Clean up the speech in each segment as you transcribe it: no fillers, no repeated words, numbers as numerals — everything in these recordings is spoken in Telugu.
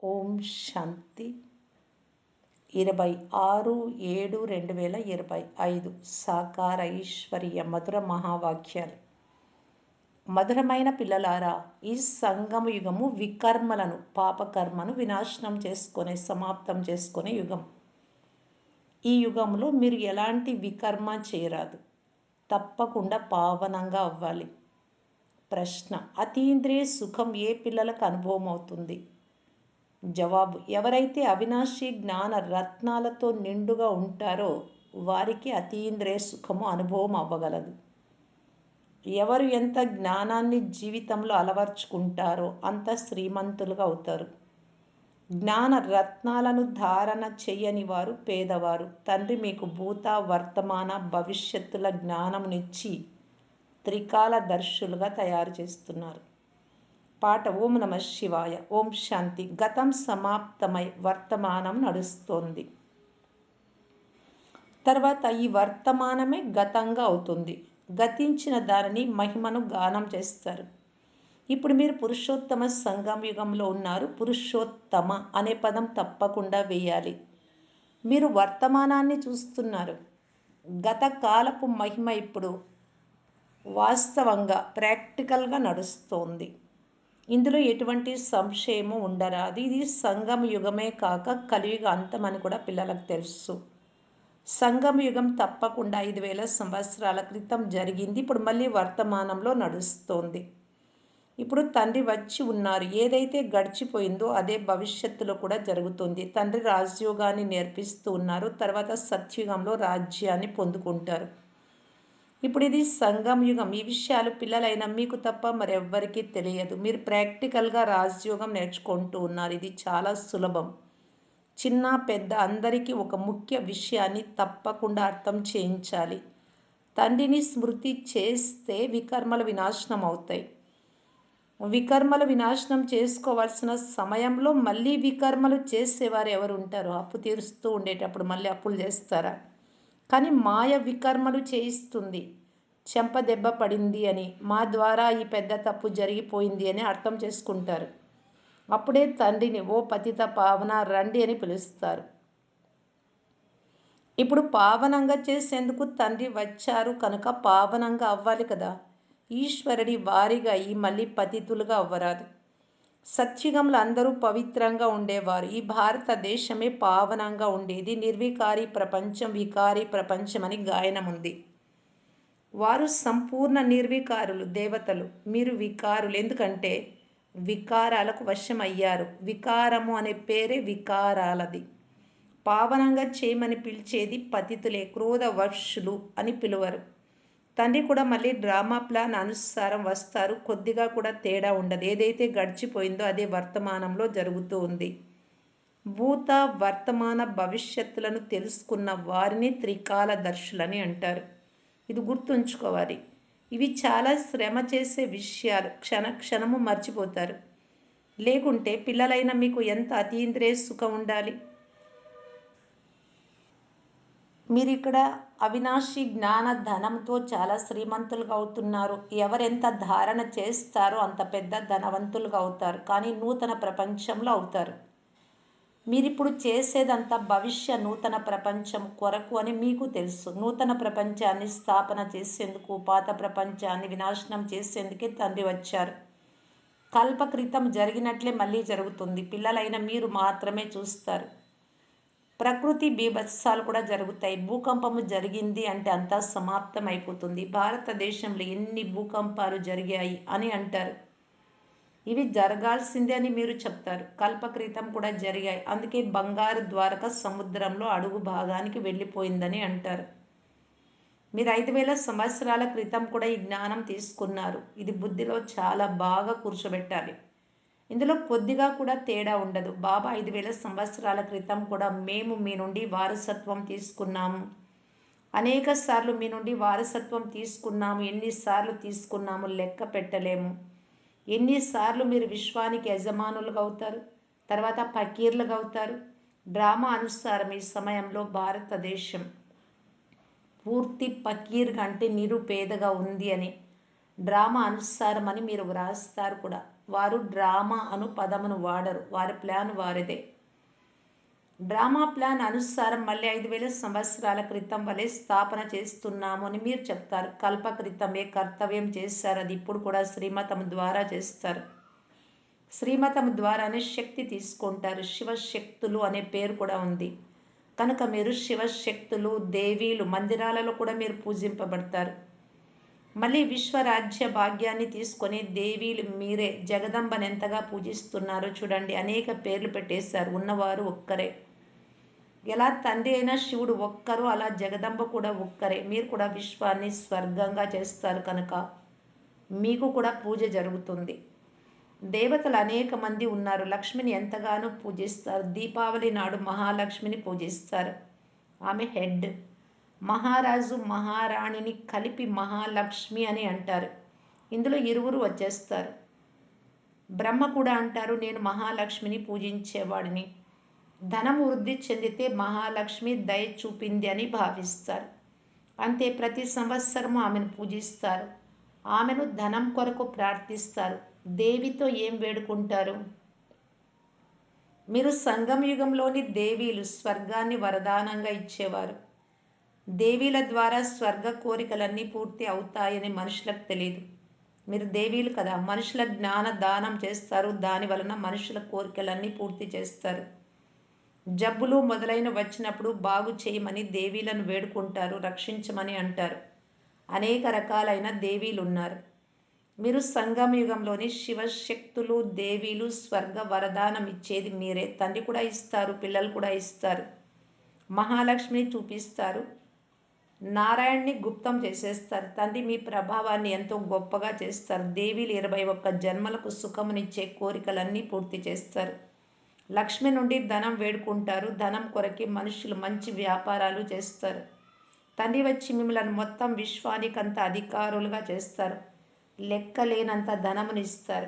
ఓం శాంతి 26/7/2025 సాకార ఈశ్వరీయ మధుర మహావాక్యాలు. మధురమైన పిల్లలారా, ఈ సంగమ యుగము వికర్మలను పాపకర్మను వినాశనం చేసుకొని సమాప్తం చేసుకునే యుగం. ఈ యుగంలో మీరు ఎలాంటి వికర్మ చేయరాదు, తప్పకుండా పావనంగా అవ్వాలి. ప్రశ్న: అతీంద్రియ సుఖం ఏ పిల్లలకు అనుభవం అవుతుంది? జవాబు: ఎవరైతే అవినాశి జ్ఞాన రత్నాలతో నిండుగా ఉంటారో వారికి అతీంద్రియ సుఖము అనుభవం అవ్వగలదు. ఎవరు ఎంత జ్ఞానాన్ని జీవితంలో అలవర్చుకుంటారో అంత శ్రీమంతులుగా అవుతారు. జ్ఞాన రత్నాలను ధారణ చెయ్యని వారు పేదవారు. తండ్రి మీకు భూత వర్తమాన భవిష్యత్తుల జ్ఞానమునిచ్చి త్రికాల దర్శులుగా తయారు చేస్తున్నారు. పాట: ఓం నమ శివాయ. ఓం శాంతి. గతం సమాప్తమై వర్తమానం నడుస్తోంది. తర్వాత ఈ వర్తమానమే గతంగా అవుతుంది. గతించిన దానిని మహిమను గానం చేస్తారు. ఇప్పుడు మీరు పురుషోత్తమ సంగమ యుగంలో ఉన్నారు. పురుషోత్తమ అనే పదం తప్పకుండా వేయాలి. మీరు వర్తమానాన్ని చూస్తున్నారు. గత కాలపు మహిమ ఇప్పుడు వాస్తవంగా ప్రాక్టికల్గా నడుస్తోంది. ఇందులో ఎటువంటి సంశయము ఉండరాదు. ఇది సంగమ యుగమే కాక కలియుగ అంతమని కూడా పిల్లలకు తెలుసు. సంగమ యుగం తప్పకుండా 5000 సంవత్సరాల క్రితం జరిగింది. ఇప్పుడు మళ్ళీ వర్తమానంలో నడుస్తోంది. ఇప్పుడు తండ్రి వచ్చి ఉన్నారు. ఏదైతే గడిచిపోయిందో అదే భవిష్యత్తులో కూడా జరుగుతుంది. తండ్రి రాజయోగాన్ని నేర్పిస్తూ ఉన్నారు. తర్వాత సత్యుగంలో రాజ్యాన్ని పొందుకుంటారు. ఇప్పుడు ఇది సంగమ యుగం. ఈ విషయాలు పిల్లలైన మీకు తప్ప మరెవ్వరికీ తెలియదు. మీరు ప్రాక్టికల్గా రాజయోగం నేర్చుకుంటూ ఉన్నారు. ఇది చాలా సులభం. చిన్న పెద్ద అందరికీ ఒక ముఖ్య విషయాన్ని తప్పకుండా అర్థం చేయించాలి. తండ్రిని స్మృతి చేస్తే వికర్మలు వినాశనం అవుతాయి. వికర్మలు వినాశనం చేసుకోవాల్సిన సమయంలో మళ్ళీ వికర్మలు చేసేవారు ఎవరు ఉంటారు? అప్పు తీరుస్తూ ఉండేటప్పుడు మళ్ళీ అప్పులు చేస్తారా? కానీ మాయ వికర్మలు చేయిస్తుంది. చెంప దెబ్బ పడింది అని, మా ద్వారా ఈ పెద్ద తప్పు జరిగిపోయింది అని అర్థం చేసుకుంటారు. అప్పుడే తండ్రిని ఓ పతిత పావన రండి అని పిలుస్తారు. ఇప్పుడు పావనంగా చేసేందుకు తండ్రి వచ్చారు కనుక పావనంగా అవ్వాలి కదా. ఈశ్వరుడి వారిగా ఈ మళ్ళీ పతితులుగా అవ్వరాదు. సత్యుగంలో అందరూ పవిత్రంగా ఉండేవారు. ఈ భారతదేశమే పావనంగా ఉండేది. నిర్వికారి ప్రపంచం వికారి ప్రపంచం అని గాయనం ఉంది. వారు సంపూర్ణ నిర్వికారులు, దేవతలు. మీరు వికారులు. ఎందుకంటే వికారాలకు వశం అయ్యారు. వికారము అనే పేరే వికారాలది. పావనంగా చేయమని పిలిచేది పతితులే. క్రోధ వర్షులు అని పిలువరు. తండ్రి కూడా మళ్ళీ డ్రామా ప్లాన్ అనుసారం వస్తారు. కొద్దిగా కూడా తేడా ఉండదు. ఏదైతే గడిచిపోయిందో అదే వర్తమానంలో జరుగుతూ ఉంది. భూత వర్తమాన భవిష్యత్తులను తెలుసుకున్న వారిని త్రికాల దర్శులని అంటారు. ఇది గుర్తుంచుకోవాలి. ఇవి చాలా శ్రమ చేసే విషయాలు. క్షణము మర్చిపోతారు. లేకుంటే పిల్లలైన మీకు ఎంత అతీంద్రియ సుఖం ఉండాలి. మీరు ఇక్కడ అవినాశి జ్ఞాన ధనంతో చాలా శ్రీమంతులుగా అవుతున్నారు. ఎవరెంత ధారణ చేస్తారో అంత పెద్ద ధనవంతులుగా అవుతారు. కానీ నూతన ప్రపంచంలో అవుతారు. మీరిప్పుడు చేసేదంతా భవిష్య నూతన ప్రపంచం కొరకు అని మీకు తెలుసు. నూతన ప్రపంచాన్ని స్థాపన చేసేందుకు, పాత ప్రపంచాన్ని వినాశనం చేసేందుకే తండ్రి వచ్చారు. కల్పక్రితం జరిగినట్లే మళ్ళీ జరుగుతుంది. పిల్లలైన మీరు మాత్రమే చూస్తారు. ప్రకృతి బీభత్సాలు కూడా జరుగుతాయి. భూకంపము జరిగింది అంటే అంతా సమాప్తం అయిపోతుంది. భారతదేశంలో ఎన్ని భూకంపాలు జరిగాయి అని అంటారు. ఇవి జరగాల్సిందే అని మీరు చెప్తారు. కల్పక్రితం కూడా జరిగాయి. అందుకే బంగారు ద్వారక సముద్రంలో అడుగు భాగానికి వెళ్ళిపోయిందని అంటారు. మీరు 5000 సంవత్సరాల క్రితం కూడా ఈ జ్ఞానం తీసుకున్నారు. ఇది బుద్ధిలో చాలా బాగా కూర్చోబెట్టాలి. ఇందులో కొద్దిగా కూడా తేడా ఉండదు. బాబా 5000 సంవత్సరాల క్రితం కూడా మేము మీ నుండి వారసత్వం తీసుకున్నాము. అనేక సార్లు మీ నుండి వారసత్వం తీసుకున్నాము. ఎన్నిసార్లు తీసుకున్నాము లెక్క పెట్టలేము. ఎన్నిసార్లు మీరు విశ్వానికి యజమానులుగా అవుతారు, తర్వాత ఫకీర్లుగా అవుతారు. డ్రామా అనుసారం ఈ సమయంలో భారతదేశం పూర్తి ఫకీర్గా అంటే నిరుపేదగా ఉంది అని డ్రామా అనుసారం అని మీరు వ్రాస్తారు కూడా. వారు డ్రామా అను పదమును వాడరు, వారి ప్లాన్ వారిదే. డ్రామా ప్లాన్ అనుసారం మళ్ళీ 5,000 సంవత్సరాల క్రితం వలె స్థాపన చేస్తున్నాము అని మీరు చెప్తారు. కల్ప క్రితమే కర్తవ్యం చేస్తారు, అది ఇప్పుడు కూడా శ్రీమతం ద్వారా చేస్తారు. శ్రీమతం ద్వారానే శక్తి తీసుకుంటారు. శివశక్తులు అనే పేరు కూడా ఉంది కనుక మీరు శివశక్తులు, దేవీలు మందిరాలలో కూడా మీరు పూజింపబడతారు. మళ్ళీ విశ్వరాజ్య భాగ్యాన్ని తీసుకొని దేవీలు మీరే జగదంబను ఎంతగా పూజిస్తున్నారో చూడండి. అనేక పేర్లు పెట్టేశారు, ఉన్నవారు ఒక్కరే. ఎలా తండ్రి అయినా శివుడు ఒక్కరు, అలా జగదంబ కూడా ఒక్కరే. మీరు కూడా విశ్వాన్ని స్వర్గంగా చేస్తారు కనుక మీకు కూడా పూజ జరుగుతుంది. దేవతలు అనేక మంది ఉన్నారు. లక్ష్మిని ఎంతగానో పూజిస్తారు. దీపావళి నాడు మహాలక్ష్మిని పూజిస్తారు, ఆమె హెడ్. మహారాజు మహారాణిని కలిపి మహాలక్ష్మి అని అంటారు. ఇందులో ఇరువురు వచ్చేస్తారు. బ్రహ్మ కూడా అంటారు, నేను మహాలక్ష్మిని పూజించేవాడిని. ధనం వృద్ధి చెందితే మహాలక్ష్మి దయ చూపింది అని భావిస్తారు. అంతే, ప్రతి సంవత్సరము ఆమెను పూజిస్తారు. ఆమెను ధనం కొరకు ప్రార్థిస్తారు. దేవితో ఏం వేడుకుంటారు? మీరు సంగమ యుగంలోని దేవీలు స్వర్గాన్ని వరదానంగా ఇచ్చేవారు. దేవీల ద్వారా స్వర్గ కోరికలన్నీ పూర్తి అవుతాయని మనుషులకు తెలియదు. మీరు దేవీలు కదా, మనుషుల జ్ఞాన దానం చేస్తారు. దాని వలన మనుషుల కోరికలన్నీ పూర్తి చేస్తారు. జబ్బులు మొదలైన వచ్చినప్పుడు బాగు చేయమని దేవీలను వేడుకుంటారు, రక్షించమని అంటారు. అనేక రకాలైన దేవీలు ఉన్నారు. మీరు సంగమ యుగంలోని శివశక్తులు, దేవీలు, స్వర్గ వరదానం ఇచ్చేది మీరే. తండ్రి కూడా ఇస్తారు, పిల్లలు కూడా ఇస్తారు. మహాలక్ష్మిని చూపిస్తారు, నారాయణ్ణి గుప్తం చేసేస్తారు. తండ్రి మీ ప్రభావాన్ని ఎంతో గొప్పగా చేస్తారు. దేవీలు 21 జన్మలకు సుఖమునిచ్చే కోరికలన్నీ పూర్తి చేస్తారు. లక్ష్మి నుండి ధనం వేడుకుంటారు. ధనం కొరకి మనుషులు మంచి వ్యాపారాలు చేస్తారు. తండ్రి వచ్చి మిమ్మల్ని మొత్తం విశ్వానికంత అధికారులుగా చేస్తారు. లెక్కలేనంత ధనమునిస్తారు.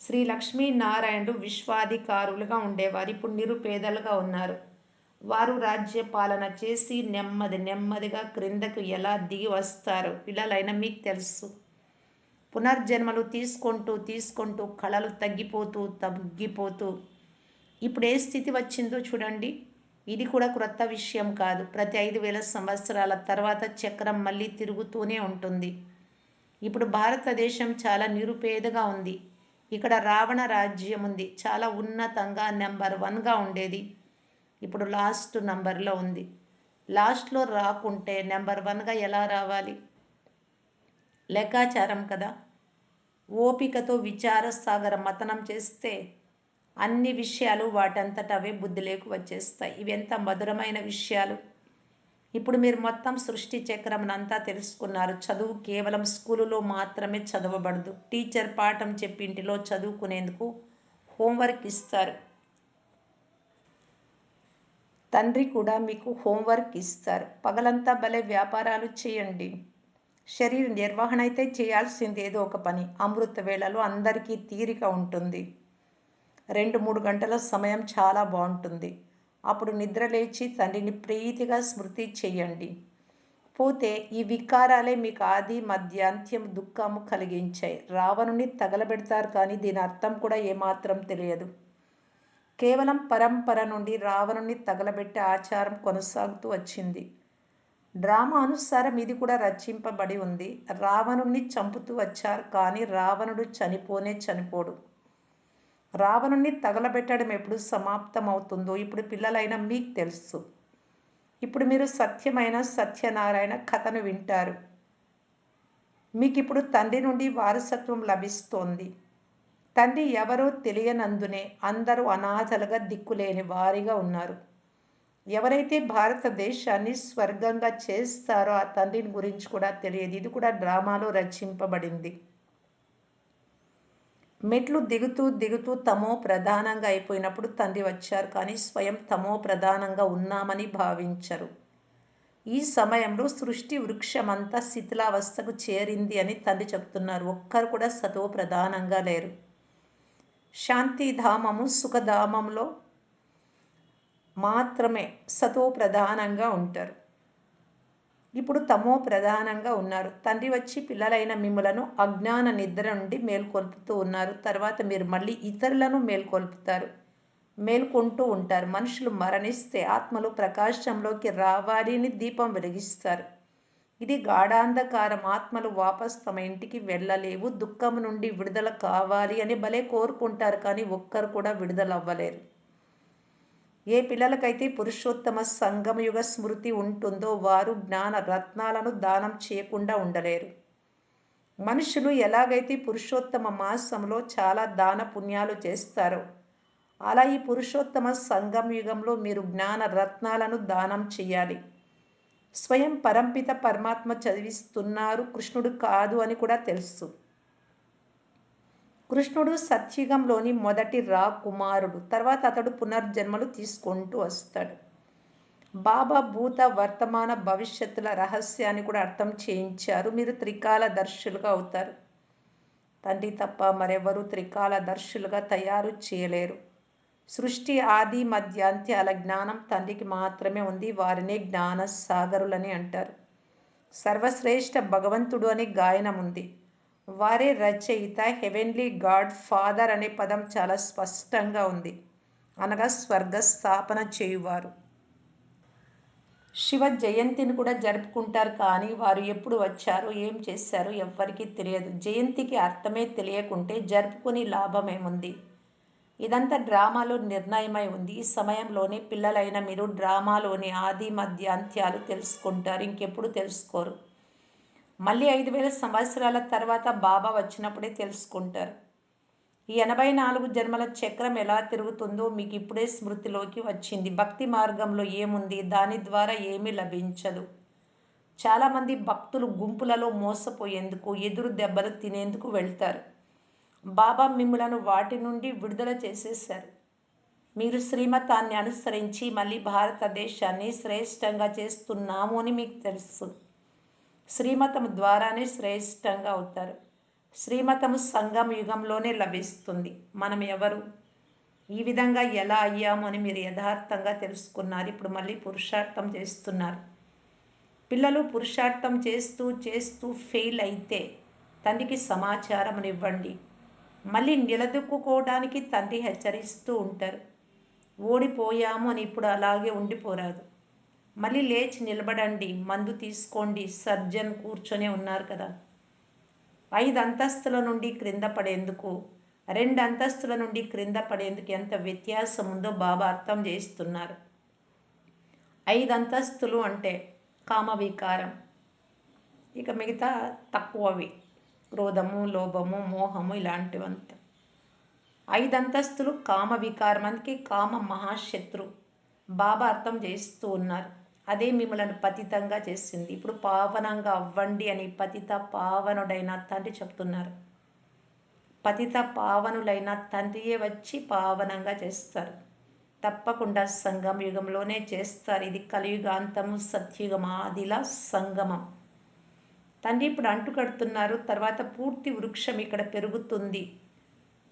శ్రీ లక్ష్మీనారాయణుడు విశ్వాధికారులుగా ఉండేవారు, ఇప్పుడు నిరుపేదలుగా ఉన్నారు. వారు రాజ్యపాలన చేసి నెమ్మదిగా క్రిందకు ఎలా దిగి వస్తారో పిల్లలైన మీకు తెలుసు. పునర్జన్మలు తీసుకుంటూ కళలు తగ్గిపోతూ ఇప్పుడు ఏ స్థితి వచ్చిందో చూడండి. ఇది కూడా క్రొత్త విషయం కాదు. ప్రతి 5,000 సంవత్సరాల తర్వాత చక్రం మళ్ళీ తిరుగుతూనే ఉంటుంది. ఇప్పుడు భారతదేశం చాలా నిరుపేదగా ఉంది. ఇక్కడ రావణ రాజ్యం ఉంది, చాలా ఉన్నతంగా నెంబర్ 1గా ఉండేది. ఇప్పుడు లాస్ట్ నంబర్లో ఉంది. లాస్ట్లో రాకుంటే నెంబర్ 1గా ఎలా రావాలి? లెక్కాచారం కదా. ఓపికతో విచార సాగర మతనం చేస్తే అన్ని విషయాలు వాటంతట అవే బుద్ధిలోకి వచ్చేస్తాయి. ఇవి ఎంత మధురమైన విషయాలు. ఇప్పుడు మీరు మొత్తం సృష్టి చక్రమునంతా తెలుసుకున్నారు. చదువు కేవలం స్కూలులో మాత్రమే చదవబడదు. టీచర్ పాఠం చెప్పి ఇంటిలో చదువుకునేందుకు హోంవర్క్ ఇస్తారు. తండ్రి కూడా మీకు హోంవర్క్ ఇస్తారు. పగలంతా భలే వ్యాపారాలు చేయండి. శరీర నిర్వహణ అయితే చేయాల్సింది ఏదో ఒక పని. అమృత వేళలో అందరికీ తీరిక ఉంటుంది. 2-3 గంటల సమయం చాలా బాగుంటుంది. అప్పుడు నిద్ర లేచి తండ్రిని ప్రీతిగా స్మృతి చెయ్యండి. పోతే ఈ వికారాలే మీకు ఆది మధ్యాంత్యం దుఃఖము కలిగించాయి. రావణుని తగలబెడతారు, కానీ దీని అర్థం కూడా ఏమాత్రం తెలియదు. కేవలం పరంపర నుండి రావణుని తగలబెట్టే ఆచారం కొనసాగుతూ వచ్చింది. డ్రామా అనుసారం ఇది కూడా రచింపబడి ఉంది. రావణుణ్ణి చంపుతూ వచ్చారు, కానీ రావణుడు చనిపోడు. రావణుణ్ణి తగలబెట్టడం ఎప్పుడు సమాప్తం అవుతుందో ఇప్పుడు పిల్లలైన మీకు తెలుసు. ఇప్పుడు మీరు సత్యమైన సత్యనారాయణ కథను వింటారు. మీకు ఇప్పుడు తండ్రి నుండి వారసత్వం లభిస్తోంది. తండ్రి ఎవరో తెలియనందునే అందరూ అనాథలుగా దిక్కులేని వారిగా ఉన్నారు. ఎవరైతే భారతదేశాన్ని స్వర్గంగా చేస్తారో ఆ తండ్రిని గురించి కూడా తెలియదు. ఇది కూడా డ్రామాలో రచింపబడింది. మెట్లు దిగుతూ తమో ప్రధానంగా అయిపోయినప్పుడు తండ్రి వచ్చారు, కానీ స్వయం తమో ప్రధానంగా ఉన్నామని భావించరు. ఈ సమయంలో సృష్టి వృక్షమంతా శిథిలావస్థకు చేరింది అని తండ్రి చెప్తున్నారు. ఒక్కరు కూడా సతో ప్రధానంగా లేరు. శాంతిధామము సుఖధామంలో మాత్రమే సతో ప్రధానంగా ఉంటారు. ఇప్పుడు తమో ప్రధానంగా ఉన్నారు. తండ్రి వచ్చి పిల్లలైన మిమ్ములను అజ్ఞాన నిద్ర నుండి మేల్కొల్పుతూ ఉన్నారు. తర్వాత మీరు మళ్ళీ ఇతరులను మేల్కొల్పుతారు. మేల్కొంటూ ఉంటారు. మనుషులు మరణిస్తే ఆత్మలు ప్రకాశంలోకి రావాలి అని దీపం వెలిగిస్తారు. ఇది గాఢాంధకారం. ఆత్మలు వాపస్ తమ ఇంటికి వెళ్ళలేవు. దుఃఖం నుండి విడుదల కావాలి అని భలే కోరుకుంటారు, కానీ ఒక్కరు కూడా విడుదల అవ్వలేరు. ఏ పిల్లలకైతే పురుషోత్తమ సంగమయుగ స్మృతి ఉంటుందో వారు జ్ఞాన రత్నాలను దానం చేయకుండా ఉండలేరు. మనుషులు ఎలాగైతే పురుషోత్తమ మాసంలో చాలా దాన పుణ్యాలు చేస్తారో అలా ఈ పురుషోత్తమ సంగమయుగంలో మీరు జ్ఞాన రత్నాలను దానం చేయాలి. స్వయం పరంపిత పరమాత్మ చదివిస్తున్నారు, కృష్ణుడు కాదు అని కూడా తెలుసు. కృష్ణుడు సత్యుగంలోని మొదటి కుమారుడు. తర్వాత అతడు పునర్జన్మలు తీసుకుంటూ వస్తాడు. బాబా భూత వర్తమాన భవిష్యత్తుల రహస్యాన్ని కూడా అర్థం చేయించారు. మీరు త్రికాలదర్శులుగా అవుతారు. తండ్రి తప్ప మరెవరూ త్రికాలదర్శులుగా తయారు చేయలేరు. సృష్టి ఆది మధ్యాంత్యాల జ్ఞానం తండ్రికి మాత్రమే ఉంది. వారినే జ్ఞాన సాగరులని అంటారు. సర్వశ్రేష్ఠ భగవంతుడు అనే గాయనం ఉంది. వారే రచయిత. హెవెన్లీ గాడ్ ఫాదర్ అనే పదం చాలా స్పష్టంగా ఉంది, అనగా స్వర్గ స్థాపన చేయువారు. శివ జయంతిని కూడా జరుపుకుంటారు, కానీ వారు ఎప్పుడు వచ్చారో ఏం చేశారో ఎవ్వరికీ తెలియదు. జయంతికి అర్థమే తెలియకుంటే జరుపుకుని లాభమేముంది? ఇదంతా డ్రామాలో నిర్ణయమై ఉంది. ఈ సమయంలోనే పిల్లలైన మీరు డ్రామాలోని ఆది మధ్య అంత్యాలు తెలుసుకుంటారు. ఇంకెప్పుడు తెలుసుకోరు. మళ్ళీ 5000 సంవత్సరాల తర్వాత బాబా వచ్చినప్పుడే తెలుసుకుంటారు. ఈ 84 జన్మల చక్రం ఎలా తిరుగుతుందో మీకు ఇప్పుడే స్మృతిలోకి వచ్చింది. భక్తి మార్గంలో ఏముంది? దాని ద్వారా ఏమీ లభించదు. చాలామంది భక్తులు గుంపులలో మోసపోయేందుకు, ఎదురు దెబ్బలు తినేందుకు వెళ్తారు. బాబా మిమ్ములను వాటి నుండి విడుదల చేసేశారు. మీరు శ్రీమతాన్ని అనుసరించి మళ్ళీ భారతదేశాన్ని శ్రేష్టంగా చేస్తున్నాము అని మీకు తెలుసు. శ్రీమతం ద్వారానే శ్రేష్టంగా అవుతారు. శ్రీమతము సంగమ యుగంలోనే లభిస్తుంది. మనం ఎవరు, ఈ విధంగా ఎలా అయ్యాము అని మీరు యథార్థంగా తెలుసుకున్నారు. ఇప్పుడు మళ్ళీ పురుషార్థం చేస్తున్నారు. పిల్లలు పురుషార్థం చేస్తూ చేస్తూ ఫెయిల్ అయితే తండ్రికి సమాచారం ఇవ్వండి. మళ్ళీ నిలదొక్కుకోవడానికి తండ్రి హెచ్చరిస్తూ ఉంటారు. ఓడిపోయాము అని ఇప్పుడు అలాగే ఉండిపోరాదు. మళ్ళీ లేచి నిలబడండి, మందు తీసుకోండి. సర్జన్ కూర్చొనే ఉన్నారు కదా. 5 అంతస్తుల నుండి క్రింద పడేందుకు, 2 అంతస్తుల నుండి క్రింద పడేందుకు ఎంత వ్యత్యాసం ఉందో బాబా అర్థం చేస్తున్నారు. 5 అంతస్తులు అంటే కామవికారం, ఇక మిగతా తక్కువవి క్రోధము, లోభము, మోహము ఇలాంటివంతా. 5 అంతస్తులు కామ వికారం, అందుకే కామ మహాశత్రు. బాబా అర్థం చేస్తూ ఉన్నారు. అదే మిమ్మల్ని పతితంగా చేసింది. ఇప్పుడు పావనంగా అవ్వండి అని పతిత పావనుడైన తండ్రి చెప్తున్నారు. పతిత పావనులైన తండ్రియే వచ్చి పావనంగా చేస్తారు. తప్పకుండా సంగమ యుగంలోనే చేస్తారు. ఇది కలియుగాంతము, సత్యుగం ఆదిలా సంగమం. తండ్రి ఇప్పుడు అంటుకడుతున్నారు. తర్వాత పూర్తి వృక్షం ఇక్కడ పెరుగుతుంది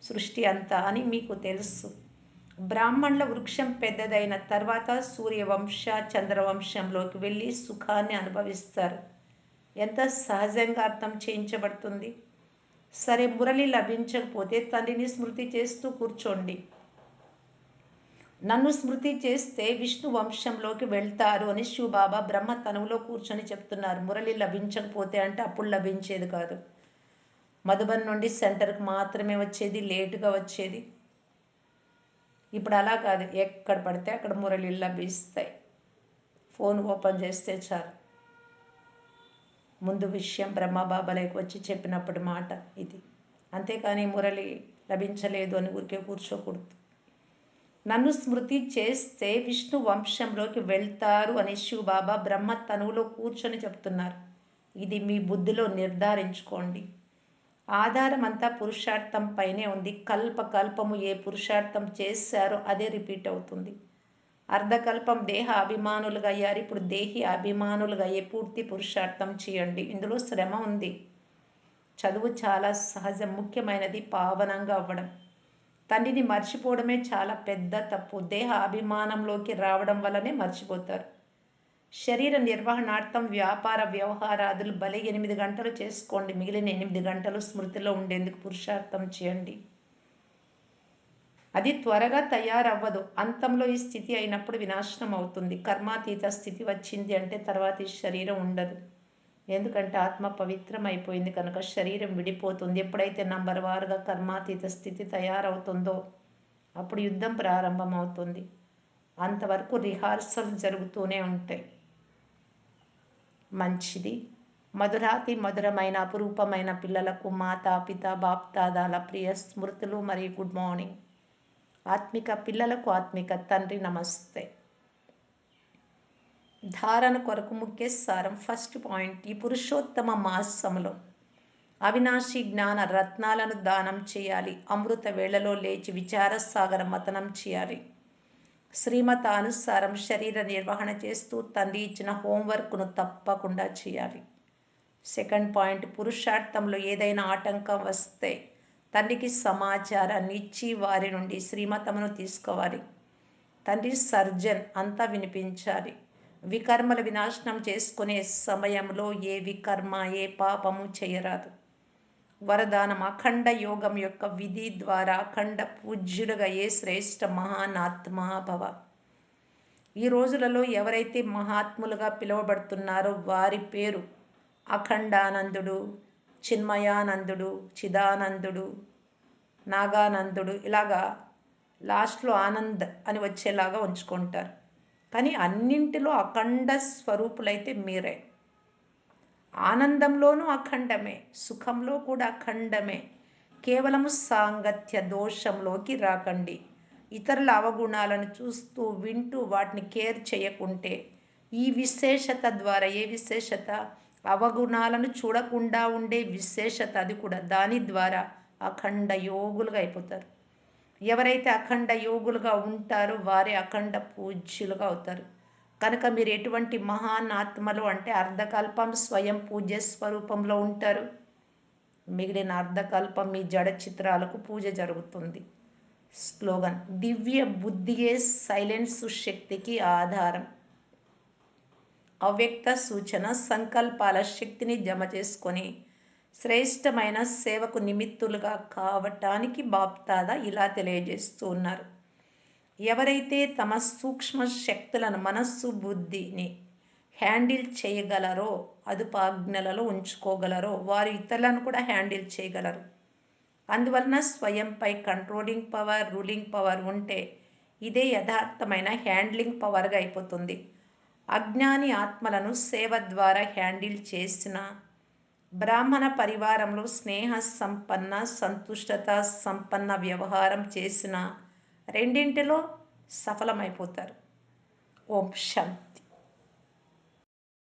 సృష్టి అంతా అని మీకు తెలుసు. బ్రాహ్మణుల వృక్షం పెద్దదైన తర్వాత సూర్యవంశ చంద్రవంశంలోకి వెళ్ళి సుఖాన్ని అనుభవిస్తారు. ఎంత సహజంగా అర్థం చేయించబడుతుంది. సరే, మురళి లభించకపోతే తండ్రిని స్మృతి చేస్తూ కూర్చోండి. నన్ను స్మృతి చేస్తే విష్ణు వంశంలోకి వెళ్తారు అని శివబాబా బ్రహ్మ తనువులో కూర్చొని చెప్తున్నారు. మురళి లభించకపోతే అంటే అప్పుడు లభించేది కాదు. మధుబన్ నుండి సెంటర్కి మాత్రమే వచ్చేది, లేటుగా వచ్చేది. ఇప్పుడు అలా కాదు, ఎక్కడ పడితే అక్కడ మురళి లభిస్తాయి. ఫోన్ ఓపెన్ చేస్తే చాలు. ముందు విషయం బ్రహ్మబాబాలోకి వచ్చి చెప్పినప్పటి మాట ఇది. అంతేకాని మురళి లభించలేదు అని ఊరికే కూర్చోకూడదు. నన్ను స్మృతి చేస్తే విష్ణు వంశంలోకి వెళ్తారు అని శివబాబా బ్రహ్మ తనువులో కూర్చొని చెప్తున్నారు. ఇది మీ బుద్ధిలో నిర్ధారించుకోండి. ఆధారం అంతా పురుషార్థం పైనే ఉంది. కల్పకల్పము ఏ పురుషార్థం చేశారో అదే రిపీట్ అవుతుంది. అర్ధకల్పం దేహ అభిమానులుగా అయ్యారు, ఇప్పుడు దేహి అభిమానులుగా అయ్యే పూర్తి పురుషార్థం చేయండి. ఇందులో శ్రమ ఉంది. చదువు చాలా సహజం, ముఖ్యమైనది పావనంగా అవ్వడం. తండ్రిని మర్చిపోవడమే చాలా పెద్ద తప్పు. దేహ అభిమానంలోకి రావడం వల్లనే మర్చిపోతారు. శరీర నిర్వహణార్థం వ్యాపార వ్యవహారాదులు బలి 8 గంటలు చేసుకోండి, మిగిలిన 8 గంటలు స్మృతిలో ఉండేందుకు పురుషార్థం చేయండి. అది త్వరగా తయారవ్వదు. అంతంలో ఈ స్థితి అయినప్పుడు వినాశనం అవుతుంది. కర్మాతీత స్థితి వచ్చింది అంటే తర్వాత ఈ శరీరం ఉండదు. ఎందుకంటే ఆత్మ పవిత్రం అయిపోయింది కనుక శరీరం విడిపోతుంది. ఎప్పుడైతే నంబర్ వారుగా కర్మాతీత స్థితి తయారవుతుందో అప్పుడు యుద్ధం ప్రారంభమవుతుంది. అంతవరకు రిహార్సల్ జరుగుతూనే ఉంటాయి. మంచిది. మధురాతి మధురమైన అపురూపమైన పిల్లలకు మాతా పిత బాప్దాదాల ప్రియ స్మృతులు మరియు గుడ్ మార్నింగ్. ఆత్మిక పిల్లలకు ఆత్మిక తండ్రి నమస్తే. ధారణ కొరకు ముఖ్య సారం. ఫస్ట్ పాయింట్, ఈ పురుషోత్తమ మాసంలో అవినాశి జ్ఞాన రత్నాలను దానం చేయాలి. అమృత వేళలో లేచి విచార సాగర మతనం చేయాలి. శ్రీమతానుసారం శరీర నిర్వహణ చేస్తూ తండ్రి ఇచ్చిన హోంవర్క్ను తప్పకుండా చేయాలి. సెకండ్ పాయింట్, పురుషార్థంలో ఏదైనా ఆటంకం వస్తే తండ్రికి సమాచారాన్ని ఇచ్చి వారి నుండి శ్రీమతమును తీసుకోవాలి. తండ్రి సర్జన్, అంతా వినిపించాలి. వికర్మల వినాశనం చేసుకునే సమయంలో ఏ వికర్మ ఏ పాపము చేయరాదు. వరదానం, అఖండ యోగం యొక్క విధి ద్వారా అఖండ పూజ్యులుగా ఏ శ్రేష్ఠ మహానాత్మా భవ. ఈ రోజులలో ఎవరైతే మహాత్ములుగా పిలువబడుతున్నారో వారి పేరు అఖండానందుడు, చిన్మయానందుడు, చిదానందుడు, నాగానందుడు, ఇలాగా లాస్ట్లో ఆనంద్ అని వచ్చేలాగా ఉంచుకుంటారు. కానీ అన్నింటిలో అఖండ స్వరూపులైతే మీరే. ఆనందంలోనూ అఖండమే, సుఖంలో కూడా అఖండమే. కేవలము సాంగత్య దోషంలోకి రాకండి. ఇతరుల అవగుణాలను చూస్తూ వింటూ వాటిని కేర్ చేయకుంటే ఈ విశేషత ద్వారా, ఏ విశేషత, అవగుణాలను చూడకుండా ఉండే విశేషత, అది కూడా దాని ద్వారా అఖండ యోగులుగా అయిపోతారు. ఎవరైతే అఖండ యోగులుగా ఉంటారో వారే అఖండ పూజ్యులుగా అవుతారు. కనుక మీరు ఎటువంటి మహానాత్మలు అంటే అర్ధకల్పం స్వయం పూజ్య స్వరూపంలో ఉంటారు. మిగిలిన అర్ధకల్పం మీ జడ చిత్రాలకు పూజ జరుగుతుంది. స్లోగన్, దివ్య బుద్ధియే సైలెన్స్ శక్తికి ఆధారం. అవ్యక్త సూచన సంకల్పాల శక్తిని జమ చేసుకొని శ్రేష్టమైన సేవకు నిమిత్తులుగా కావటానికి బాప్దాదా ఇలా తెలియజేస్తూ ఉన్నారు. ఎవరైతే తమ సూక్ష్మ శక్తులను, మనస్సు బుద్ధిని హ్యాండిల్ చేయగలరో, అదుపాజ్ఞలలో ఉంచుకోగలరో వారు ఇతరులను కూడా హ్యాండిల్ చేయగలరు. అందువలన స్వయంపై కంట్రోలింగ్ పవర్, రూలింగ్ పవర్ ఉంటే ఇదే యథార్థమైన హ్యాండ్లింగ్ పవర్గా అయిపోతుంది. అజ్ఞాని ఆత్మలను సేవ ద్వారా హ్యాండిల్ చేసిన, బ్రాహ్మణ పరివారంలో స్నేహ సంపన్న, సంతుష్టత సంపన్న వ్యవహారం చేసిన రెండింటిలో సఫలమైపోతారు. ఓం శాంతి.